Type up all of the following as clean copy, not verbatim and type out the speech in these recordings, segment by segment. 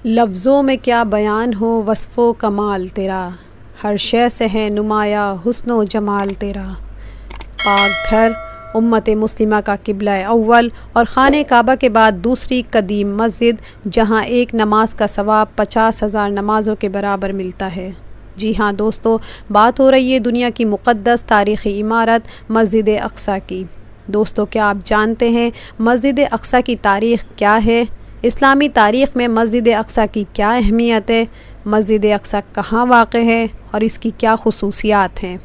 لفظوں میں کیا بیان ہو وصف و کمال تیرا، ہر شے سے ہے نمایاں حسن و جمال تیرا۔ پاک گھر امت مسلمہ کا قبلہ اول اور خانہ کعبہ کے بعد دوسری قدیم مسجد، جہاں ایک نماز کا ثواب 50,000 نمازوں کے برابر ملتا ہے۔ جی ہاں دوستو، بات ہو رہی ہے دنیا کی مقدس تاریخی عمارت مسجد اقصیٰ کی۔ دوستو، کیا آپ جانتے ہیں مسجد اقصیٰ کی تاریخ کیا ہے؟ اسلامی تاریخ میں مسجد اقصیٰ کی کیا اہمیت ہے؟ مسجد اقصیٰ کہاں واقع ہے اور اس کی کیا خصوصیات ہیں؟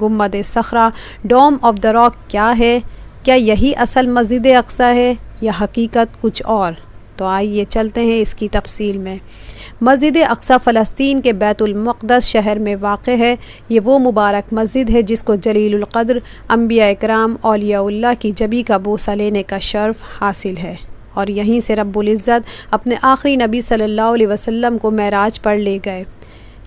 گنبد صخرہ ڈوم آف دا راک کیا ہے؟ کیا یہی اصل مسجد اقصیٰ ہے یا حقیقت کچھ اور؟ تو آئیے چلتے ہیں اس کی تفصیل میں۔ مسجد اقصیٰ فلسطین کے بیت المقدس شہر میں واقع ہے۔ یہ وہ مبارک مسجد ہے جس کو جلیل القدر انبیاء اکرام اولیاء اللہ کی جبی کا بوسہ لینے کا شرف حاصل ہے، اور یہیں سے رب العزت اپنے آخری نبی صلی اللہ علیہ وسلم کو معراج پر لے گئے۔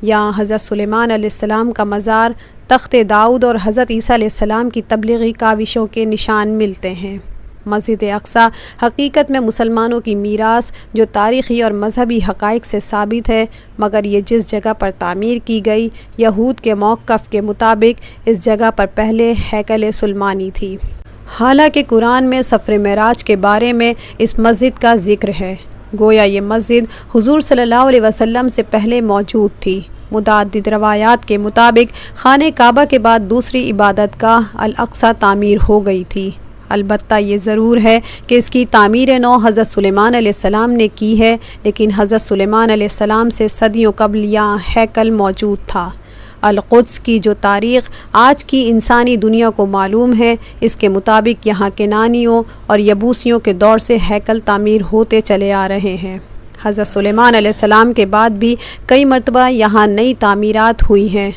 یہاں حضرت سلیمان علیہ السلام کا مزار، تخت داؤد اور حضرت عیسیٰ علیہ السلام کی تبلیغی کاوشوں کے نشان ملتے ہیں۔ مسجد اقصیٰ حقیقت میں مسلمانوں کی میراث جو تاریخی اور مذہبی حقائق سے ثابت ہے، مگر یہ جس جگہ پر تعمیر کی گئی، یہود کے موقف کے مطابق اس جگہ پر پہلے ہیکل سلیمانی تھی۔ حالانکہ قرآن میں سفر معراج کے بارے میں اس مسجد کا ذکر ہے، گویا یہ مسجد حضور صلی اللہ علیہ وسلم سے پہلے موجود تھی۔ متعدد روایات کے مطابق خانہ کعبہ کے بعد دوسری عبادت گاہ الاقصیٰ تعمیر ہو گئی تھی۔ البتہ یہ ضرور ہے کہ اس کی تعمیر نو حضرت سلیمان علیہ السلام نے کی ہے، لیکن حضرت سلیمان علیہ السلام سے صدیوں قبل یہاں ہیکل موجود تھا۔ القدس کی جو تاریخ آج کی انسانی دنیا کو معلوم ہے، اس کے مطابق یہاں کنانیوں اور یبوسیوں کے دور سے ہیکل تعمیر ہوتے چلے آ رہے ہیں۔ حضرت سلیمان علیہ السلام کے بعد بھی کئی مرتبہ یہاں نئی تعمیرات ہوئی ہیں۔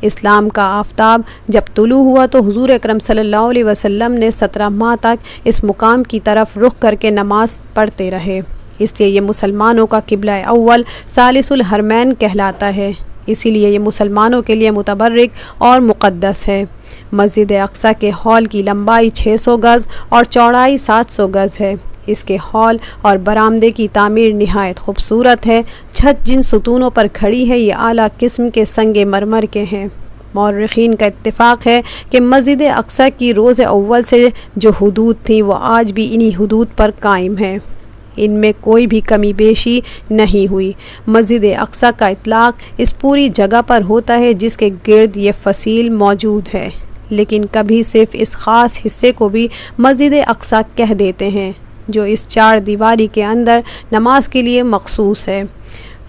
اسلام کا آفتاب جب طلوع ہوا تو حضور اکرم صلی اللہ علیہ وسلم نے 17 ماہ تک اس مقام کی طرف رخ کر کے نماز پڑھتے رہے، اس لیے یہ مسلمانوں کا قبلہ اول ثالث الحرمین کہلاتا ہے۔ اسی لیے یہ مسلمانوں کے لیے متبرک اور مقدس ہے۔ مسجد اقصیٰ کے ہال کی لمبائی 600 گز اور چوڑائی 700 گز ہے۔ اس کے ہال اور برآمدے کی تعمیر نہایت خوبصورت ہے۔ چھت جن ستونوں پر کھڑی ہے یہ اعلیٰ قسم کے سنگ مرمر کے ہیں۔ مورخین کا اتفاق ہے کہ مسجد اقصیٰ کی روز اول سے جو حدود تھیں وہ آج بھی انہی حدود پر قائم ہیں، ان میں کوئی بھی کمی بیشی نہیں ہوئی۔ مسجد اقصیٰ کا اطلاق اس پوری جگہ پر ہوتا ہے جس کے گرد یہ فصیل موجود ہے، لیکن کبھی صرف اس خاص حصے کو بھی مسجد اقصیٰ کہہ دیتے ہیں جو اس 4 دیواری کے اندر نماز کے لیے مخصوص ہے۔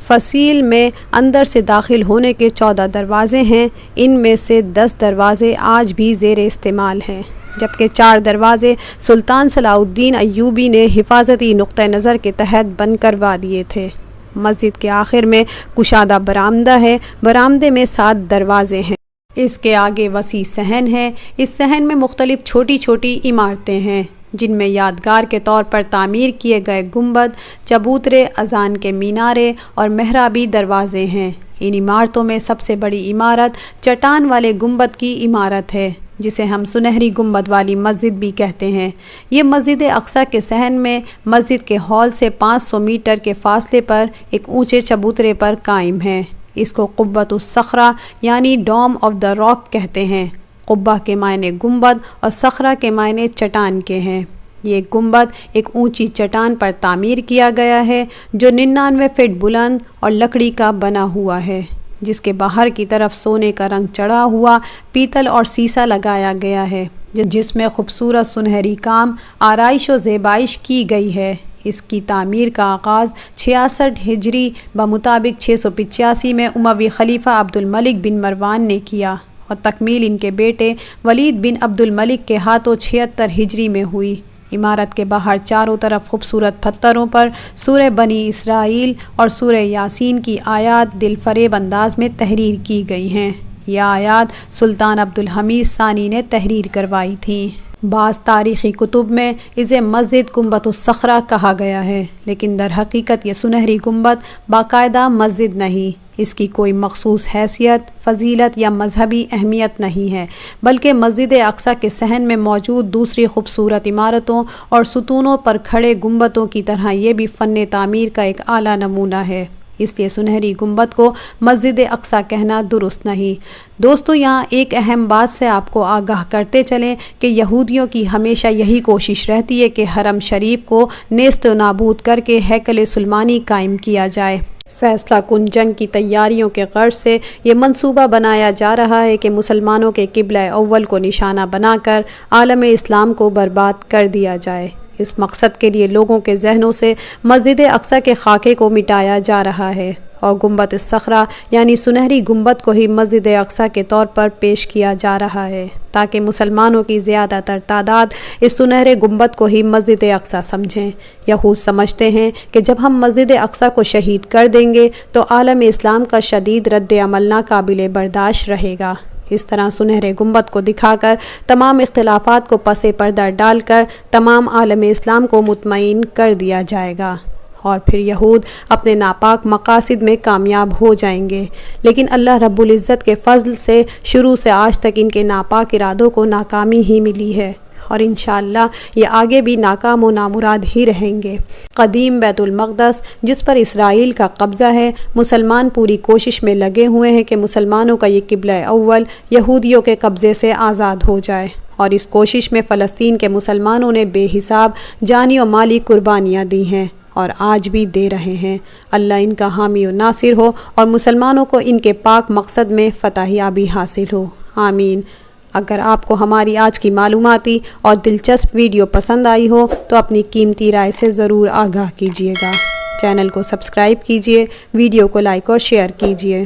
فصیل میں اندر سے داخل ہونے کے 14 دروازے ہیں، ان میں سے 10 دروازے آج بھی زیر استعمال ہیں، جبکہ 4 دروازے سلطان صلاح الدین ایوبی نے حفاظتی نقطہ نظر کے تحت بند کروا دیے تھے۔ مسجد کے آخر میں کشادہ برآمدہ ہے، برآمدے میں 7 دروازے ہیں۔ اس کے آگے وسیع صحن ہے، اس صحن میں مختلف چھوٹی چھوٹی عمارتیں ہیں جن میں یادگار کے طور پر تعمیر کیے گئے گنبد، چبوترے، اذان کے مینارے اور محرابی دروازے ہیں۔ ان عمارتوں میں سب سے بڑی عمارت چٹان والے گنبد کی عمارت ہے، جسے ہم سنہری گنبد والی مسجد بھی کہتے ہیں۔ یہ مسجد اقصیٰ کے صحن میں مسجد کے ہال سے 500 میٹر کے فاصلے پر ایک اونچے چبوترے پر قائم ہے۔ اس کو قبۃ الصخرہ یعنی ڈوم آف دا راک کہتے ہیں۔ قبہ کے معنی گنبد اور صخرہ کے معنی چٹان کے ہیں۔ یہ گنبد ایک اونچی چٹان پر تعمیر کیا گیا ہے جو 99 فٹ بلند اور لکڑی کا بنا ہوا ہے، جس کے باہر کی طرف سونے کا رنگ چڑھا ہوا پیتل اور سیسہ لگایا گیا ہے، جس میں خوبصورت سنہری کام، آرائش و زیبائش کی گئی ہے۔ اس کی تعمیر کا آغاز 66 ہجری بمطابق 685 میں اموی خلیفہ عبد الملک بن مروان نے کیا، اور تکمیل ان کے بیٹے ولید بن عبد الملک کے ہاتھوں 76 ہجری میں ہوئی۔ عمارت کے باہر چاروں طرف خوبصورت پتھروں پر سورہ بنی اسرائیل اور سورہ یاسین کی آیات دل فریب انداز میں تحریر کی گئی ہیں۔ یہ آیات سلطان عبد الحمید ثانی نے تحریر کروائی تھیں۔ بعض تاریخی کتب میں اسے مسجد قبۃ الصخرہ کہا گیا ہے، لیکن در حقیقت یہ سنہری گنبد باقاعدہ مسجد نہیں، اس کی کوئی مخصوص حیثیت، فضیلت یا مذہبی اہمیت نہیں ہے، بلکہ مسجد اقصیٰ کے صحن میں موجود دوسری خوبصورت عمارتوں اور ستونوں پر کھڑے گنبدوں کی طرح یہ بھی فن تعمیر کا ایک اعلیٰ نمونہ ہے۔ اس لیے سنہری گنبد کو مسجد اقصیٰ کہنا درست نہیں۔ دوستو، یہاں ایک اہم بات سے آپ کو آگاہ کرتے چلیں کہ یہودیوں کی ہمیشہ یہی کوشش رہتی ہے کہ حرم شریف کو نیست و نابود کر کے ہیکل سلیمانی قائم کیا جائے۔ فیصلہ کن جنگ کی تیاریوں کے غرض سے یہ منصوبہ بنایا جا رہا ہے کہ مسلمانوں کے قبلہ اول کو نشانہ بنا کر عالم اسلام کو برباد کر دیا جائے۔ اس مقصد کے لیے لوگوں کے ذہنوں سے مسجد اقصیٰ کے خاکے کو مٹایا جا رہا ہے اور گنبد الصخرہ یعنی سنہری گنبد کو ہی مسجد اقصیٰ کے طور پر پیش کیا جا رہا ہے، تاکہ مسلمانوں کی زیادہ تر تعداد اس سنہرے گنبد کو ہی مسجد اقصیٰ سمجھیں۔ یہود سمجھتے ہیں کہ جب ہم مسجد اقصیٰ کو شہید کر دیں گے تو عالم اسلام کا شدید رد عمل ناقابل برداشت رہے گا۔ اس طرح سنہرے گنبد کو دکھا کر تمام اختلافات کو پس پردہ ڈال کر تمام عالم اسلام کو مطمئن کر دیا جائے گا، اور پھر یہود اپنے ناپاک مقاصد میں کامیاب ہو جائیں گے۔ لیکن اللہ رب العزت کے فضل سے شروع سے آج تک ان کے ناپاک ارادوں کو ناکامی ہی ملی ہے، اور انشاءاللہ یہ آگے بھی ناکام و نامراد ہی رہیں گے۔ قدیم بیت المقدس جس پر اسرائیل کا قبضہ ہے، مسلمان پوری کوشش میں لگے ہوئے ہیں کہ مسلمانوں کا یہ قبلہ اول یہودیوں کے قبضے سے آزاد ہو جائے، اور اس کوشش میں فلسطین کے مسلمانوں نے بے حساب جانی و مالی قربانیاں دی ہیں اور آج بھی دے رہے ہیں۔ اللہ ان کا حامی و ناصر ہو اور مسلمانوں کو ان کے پاک مقصد میں فتح یابی حاصل ہو، آمین۔ اگر آپ کو ہماری آج کی معلوماتی اور دلچسپ ویڈیو پسند آئی ہو تو اپنی قیمتی رائے سے ضرور آگاہ کیجیے گا۔ چینل کو سبسکرائب کیجیے، ویڈیو کو لائک اور شیئر کیجیے۔